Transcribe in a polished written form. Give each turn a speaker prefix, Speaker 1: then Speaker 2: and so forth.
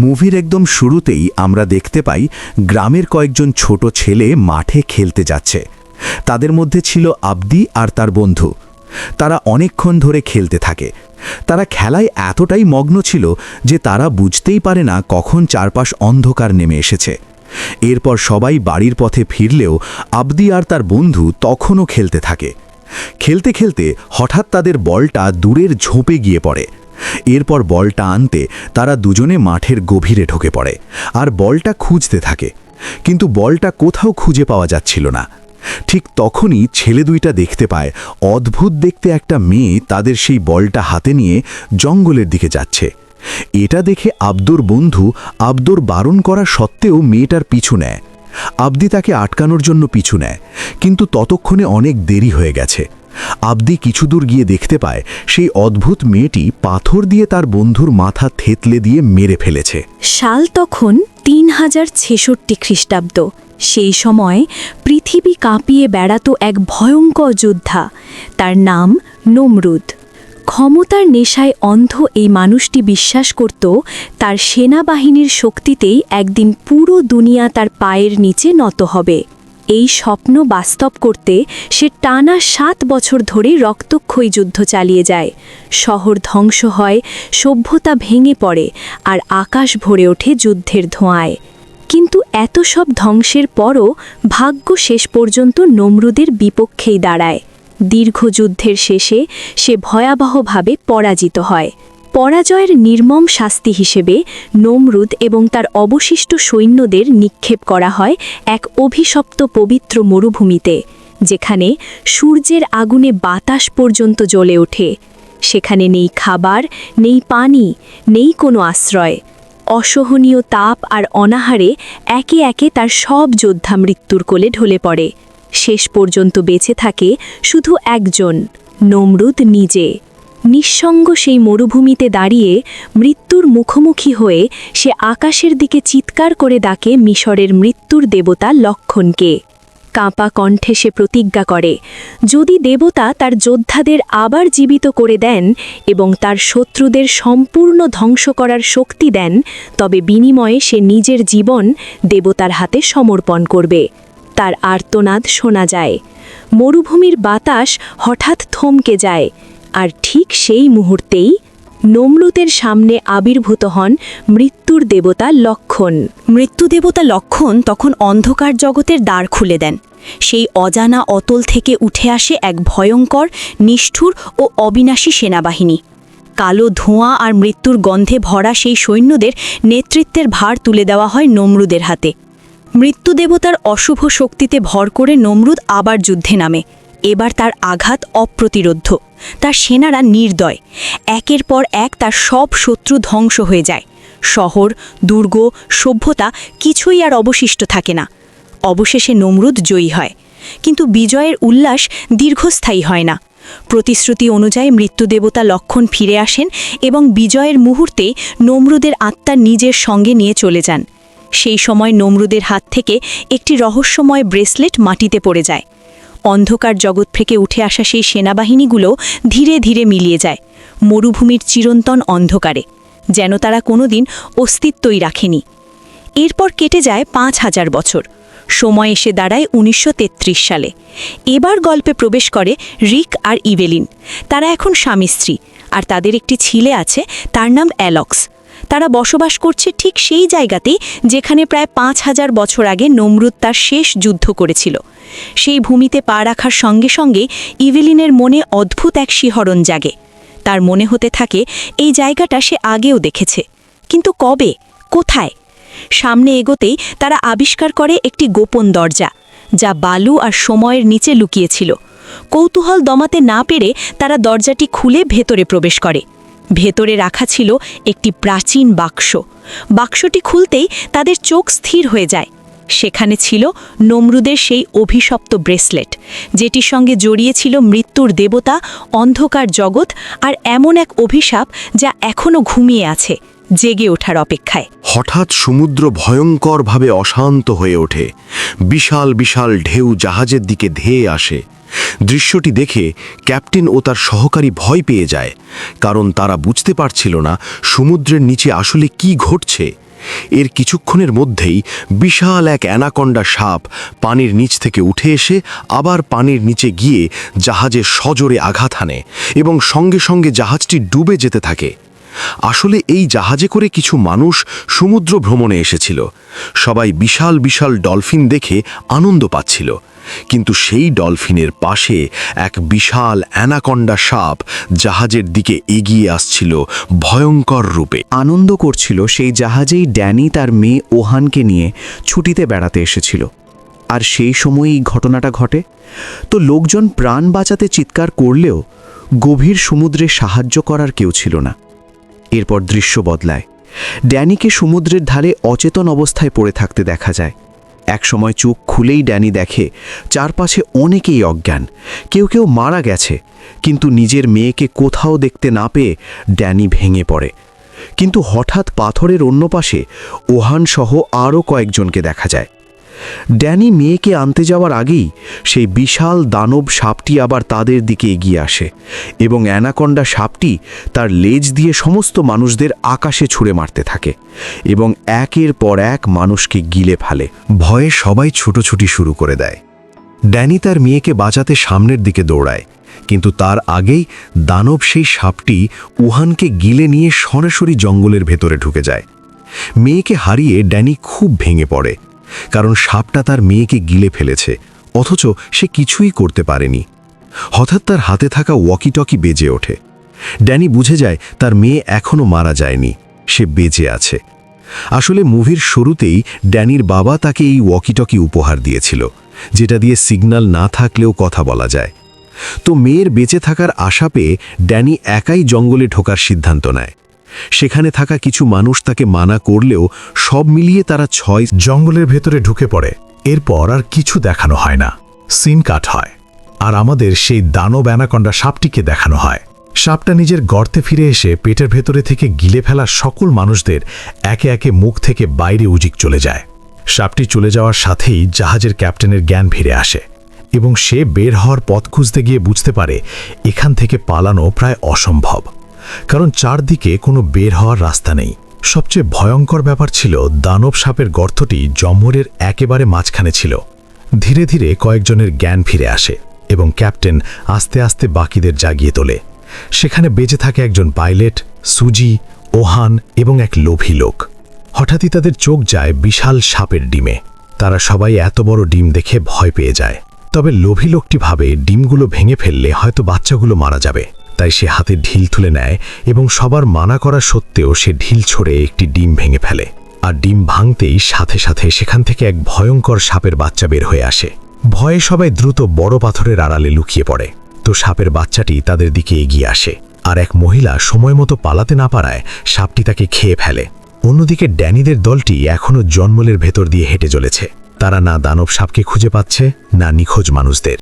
Speaker 1: মুভির একদম শুরুতেই আমরা দেখতে পাই গ্রামের কয়েকজন ছোট ছেলে মাঠে খেলতে যাচ্ছে। তাদের মধ্যে ছিল আবদি আর তার বন্ধু। তারা অনেকক্ষণ ধরে খেলতে থাকে। তারা খেলায় এতটাই মগ্ন ছিল যে তারা বুঝতেই পারে না কখন চারপাশ অন্ধকার নেমে এসেছে। এরপর সবাই বাড়ির পথে ফিরলেও আবদি আর তার বন্ধু তখনও খেলতে থাকে। খেলতে খেলতে হঠাৎ তাদের বলটা দূরের ঝোপে গিয়ে পড়ে। এরপর বলটা আনতে তারা দুজনে মাঠের গভীরে ঢুকে পড়ে আর বলটা খুঁজতে থাকে, কিন্তু বলটা কোথাও খুঁজে পাওয়া যাচ্ছিল না। ঠিক তখনই ছেলে দুইটা দেখতে পায় অদ্ভুত দেখতে একটা মেয়ে তাদের সেই বলটা হাতে নিয়ে জঙ্গলের দিকে যাচ্ছে। এটা দেখে আব্দুর বন্ধু আব্দুর বারণ করা সত্ত্বেও মেয়েটার পিছু নেয়। আবদি তাকে আটকানোর জন্য পিছু নেয়, কিন্তু ততক্ষণে অনেক দেরি হয়ে গেছে। আবদি কিছু দূর গিয়ে দেখতে পায় সেই অদ্ভুত মেয়েটি পাথর দিয়ে তার বন্ধুর মাথা থেতলে দিয়ে মেরে ফেলেছে।
Speaker 2: সাল তখন 3066 খ্রিস্টাব্দ। সেই সময় পৃথিবী কাঁপিয়ে বেড়াতো এক ভয়ঙ্কর যোদ্ধা। তার নাম নমরুদ। ক্ষমতার নেশায় অন্ধ এই মানুষটি বিশ্বাস করত তার সেনাবাহিনীর শক্তিতেই একদিন পুরো দুনিয়া তার পায়ের নিচে নত হবে। এই স্বপ্ন বাস্তব করতে সে টানা 7 বছর ধরে রক্তক্ষয়ী যুদ্ধ চালিয়ে যায়। শহর ধ্বংস হয়, সভ্যতা ভেঙে পড়ে, আর আকাশ ভরে ওঠে যুদ্ধের ধোঁয়ায়। কিন্তু এত সব ধ্বংসের পরও ভাগ্য শেষ পর্যন্ত নমরুদের বিপক্ষেই দাঁড়ায়। দীর্ঘ যুদ্ধের শেষে সে ভয়াবহভাবে পরাজিত হয়। পরাজয়ের নির্মম শাস্তি হিসেবে নমরুদ এবং তার অবশিষ্ট সৈন্যদের নিক্ষেপ করা হয় এক অভিশপ্ত পবিত্র মরুভূমিতে, যেখানে সূর্যের আগুনে বাতাস পর্যন্ত জ্বলে ওঠে। সেখানে নেই খাবার, নেই পানি, নেই কোনো আশ্রয়। অসহনীয় তাপ আর অনাহারে একে একে তার সব যোদ্ধা মৃত্যুর কোলে ঢলে পড়ে। শেষ পর্যন্ত বেঁচে থাকে শুধু একজন, নমরুদ নিজে। নিঃসঙ্গ সেই মরুভূমিতে দাঁড়িয়ে মৃত্যুর মুখোমুখি হয়ে সে আকাশের দিকে চিৎকার করে ডাকে মিশরের মৃত্যুর দেবতা লক্ষণকে। কাঁপা কণ্ঠে সে প্রতিজ্ঞা করে, যদি দেবতা তার যোদ্ধাদের আবার জীবিত করে দেন এবং তার শত্রুদের সম্পূর্ণ ধ্বংস করার শক্তি দেন, তবে বিনিময়ে সে নিজের জীবন দেবতার হাতে সমর্পণ করবে। তার আর্তনাদ শোনা যায়। মরুভূমির বাতাস হঠাৎ থমকে যায়, আর ঠিক সেই মুহূর্তেই নমরুদের সামনে আবির্ভূত হন মৃত্যুর দেবতা লক্ষণ।
Speaker 3: মৃত্যু দেবতা লক্ষণ তখন অন্ধকার জগতের দ্বার খুলে দেন। সেই অজানা অতল থেকে উঠে আসে এক ভয়ঙ্কর, নিষ্ঠুর ও অবিনাশী সেনাবাহিনী। কালো ধোঁয়া আর মৃত্যুর গন্ধে ভরা সেই সৈন্যদের নেতৃত্বের ভার তুলে দেওয়া হয় নমরুদের হাতে। মৃত্যু দেবতার অশুভ শক্তিতে ভর করে নমরুদ আবার যুদ্ধে নামে। এবার তার আঘাত অপ্রতিরোধ্য। তার সেনারা নির্দয়। একের পর এক তার সব শত্রু ধ্বংস হয়ে যায়। শহর, দুর্গ, সভ্যতা কিছুই আর অবশিষ্ট থাকে না। অবশেষে নমরুদ জয়ী হয়, কিন্তু বিজয়ের উল্লাস দীর্ঘস্থায়ী হয় না। প্রতিশ্রুতি অনুযায়ী মৃত্যু দেবতা লক্ষণ ফিরে আসেন এবং বিজয়ের মুহূর্তে নমরুদের আত্মা নিজের সঙ্গে নিয়ে চলে যান। সেই সময় নমরুদের হাত থেকে একটি রহস্যময় ব্রেসলেট মাটিতে পড়ে যায়। অন্ধকার জগৎ থেকে উঠে আসা সেই সেনাবাহিনীগুলো ধীরে ধীরে মিলিয়ে যায় মরুভূমির চিরন্তন অন্ধকারে, যেন তারা কোনোদিন অস্তিত্বই রাখেনি। এরপর কেটে যায় 5000 বছর। সময় এসে দাঁড়ায় 1933 সালে। এবার গল্পে প্রবেশ করে রিক আর ইভেলিন। তারা এখন স্বামী স্ত্রী, আর তাদের একটি ছেলে আছে, তার নাম অ্যালক্স। তারা বসবাস করছে ঠিক সেই জায়গাতেই যেখানে প্রায় 5000 বছর আগে নমরুদ তার শেষ যুদ্ধ করেছিল। সেই ভূমিতে পা রাখার সঙ্গে সঙ্গে ইভেলিনের মনে অদ্ভুত এক শিহরণ জাগে। তার মনে হতে থাকে এই জায়গাটা সে আগেও দেখেছে, কিন্তু কবে, কোথায়? সামনে এগোতেই তারা আবিষ্কার করে একটি গোপন দরজা, যা বালু আর সময়ের নিচে লুকিয়েছিল। কৌতূহল দমাতে না পেরে তারা দরজাটি খুলে ভেতরে প্রবেশ করে। ভেতরে রাখা ছিল একটি প্রাচীন বাক্স। বাক্সটি খুলতেই তাদের চোখ স্থির হয়ে যায়। সেখানে ছিল নমরুদের সেই অভিশপ্ত ব্রেসলেট, যেটির সঙ্গে জড়িয়েছিল মৃত্যুর দেবতা, অন্ধকার জগৎ আর এমন এক অভিশাপ যা এখনও ঘুমিয়ে আছে, জেগে ওঠার অপেক্ষায়।
Speaker 4: হঠাৎ সমুদ্র ভয়ঙ্করভাবে অশান্ত হয়ে ওঠে। বিশাল বিশাল ঢেউ জাহাজের দিকে ধেয়ে আসে। দৃশ্যটি দেখে ক্যাপ্টেন ও তার সহকারী ভয় পেয়ে যায়, কারণ তারা বুঝতে পারছিল না সমুদ্রের নিচে আসলে কি ঘটছে। এর কিছুক্ষণের মধ্যেই বিশাল এক অ্যানাকন্ডা সাপ পানির নিচ থেকে উঠে এসে আবার পানির নিচে গিয়ে জাহাজে সজোরে আঘাত হানে এবং সঙ্গে সঙ্গে জাহাজটি ডুবে যেতে থাকে। আসলে এই জাহাজে করে কিছু মানুষ সমুদ্র ভ্রমণে এসেছিল। সবাই বিশাল বিশাল ডলফিন দেখে আনন্দ পাচ্ছিল, কিন্তু সেই ডলফিনের পাশে এক বিশাল অ্যানাকন্ডা সাপ জাহাজের দিকে এগিয়ে আসছিল ভয়ঙ্কর রূপে।
Speaker 1: আনন্দ করছিল সেই জাহাজেই ড্যানি তার মেয়ে ওহানকে নিয়ে ছুটিতে বেড়াতে এসেছিল। আর সেই সময়ই ঘটনাটা ঘটে। তো লোকজন প্রাণ বাঁচাতে চিৎকার করলেও গভীর সমুদ্রে সাহায্য করার কেউ ছিল না। এরপর দৃশ্য বদলায়। ড্যানিকে সমুদ্রের ধারে অচেতন অবস্থায় পড়ে থাকতে দেখা যায়। একসময় চোখ খুলেই ড্যানি দেখে চারপাশে অনেকেই অজ্ঞান, কেউ কেউ মারা গেছে। কিন্তু নিজের মেয়েকে কোথাও দেখতে না পেয়ে ড্যানি ভেঙে পড়ে। কিন্তু হঠাৎ পাথরের অন্য পাশে ওহান সহ আরও কয়েকজনকে দেখা যায়। ড্যানি মেয়েকে আনতে যাওয়ার আগেই সেই বিশাল দানব সাপটি আবার তাদের দিকে এগিয়ে আসে এবং অ্যানাকন্ডা সাপটি তার লেজ দিয়ে সমস্ত মানুষদের আকাশে ছুঁড়ে মারতে থাকে এবং একের পর এক মানুষকে গিলে ফেলে। ভয়ে সবাই ছুটোছুটি শুরু করে দেয়। ড্যানি তার মেয়েকে বাঁচাতে সামনের দিকে দৌড়ায়, কিন্তু তার আগেই দানব সেই সাপটি উহানকে গিলে নিয়ে সরাসরি জঙ্গলের ভেতরে ঢুকে যায়। মেয়েকে হারিয়ে ড্যানি খুব ভেঙে পড়ে, কারণ সাপটা তার মেয়েকে গিলে ফেলেছে, অথচ সে কিছুই করতে পারেনি। হঠাৎ তার হাতে থাকা ওয়াকিটকি বেজে ওঠে। ড্যানি বুঝে যায় তার মেয়ে এখনও মারা যায়নি, সে বেঁচে আছে। আসলে মুভির শুরুতেই ড্যানির বাবা তাকে এই ওয়াকিটকি উপহার দিয়েছিল, যেটা দিয়ে সিগন্যাল না থাকলেও কথা বলা যায়। তো মেয়ের বেঁচে থাকার আশা পেয়ে ড্যানি একাই জঙ্গলে ঢোকার সিদ্ধান্ত নেয়। সেখানে থাকা কিছু মানুষ তাকে মানা করলেও সব মিলিয়ে তারা 6
Speaker 5: জঙ্গলের ভেতরে ঢুকে পড়ে। এরপর আর কিছু দেখানো হয় না, সিন কাট হয়। আর আমাদের সেই দানব অ্যানাকন্ডা সাপটিকে দেখানো হয়। সাপটা নিজের গর্তে ফিরে এসে পেটের ভেতরে থেকে গিলে ফেলা সকল মানুষদের একে একে মুখ থেকে বাইরে উজিক চলে যায়। সাপটি চলে যাওয়ার সাথেই জাহাজের ক্যাপ্টেনের জ্ঞান ফিরে আসে এবং সে বের হওয়ার পথ খুঁজতে গিয়ে বুঝতে পারে এখান থেকে পালানো প্রায় অসম্ভব, কারণ চারদিকে কোনো বের হওয়ার রাস্তা নেই। সবচেয়ে ভয়ঙ্কর ব্যাপার ছিল দানব সাপের গর্তটি জম্মুরের একেবারে মাঝখানে ছিল। ধীরে ধীরে কয়েকজনের জ্ঞান ফিরে আসে এবং ক্যাপ্টেন আস্তে আস্তে বাকিদের জাগিয়ে তোলে। সেখানে বেঁচে থাকে একজন পাইলট, সুজি, ওহান এবং এক লোভী লোক। হঠাৎই তাদের চোখ যায় বিশাল সাপের ডিমে। তারা সবাই এত বড় ডিম দেখে ভয় পেয়ে যায়। তবে লোভী লোকটি ভাবে ডিমগুলো ভেঙে ফেললে হয়তো বাচ্চাগুলো মারা যাবে, তাই সে হাতে ঢিল তুলে নেয় এবং সবার মানা করা সত্ত্বেও সে ঢিল ছড়ে একটি ডিম ভেঙে ফেলে। আর ডিম ভাঙতেই সাথে সাথে সেখান থেকে এক ভয়ঙ্কর সাপের বাচ্চা বের হয়ে আসে। ভয়ে সবাই দ্রুত বড় পাথরের আড়ালে লুকিয়ে পড়ে। তো সাপের বাচ্চাটি তাদের দিকে এগিয়ে আসে, আর এক মহিলা সময় মতো পালাতে না পারায় সাপটি তাকে খেয়ে ফেলে। অন্যদিকে ড্যানিদের দলটি এখনও জঙ্গলের ভেতর দিয়ে হেঁটে চলেছে। তারা না দানব সাপকে খুঁজে পাচ্ছে, না নিখোঁজ মানুষদের।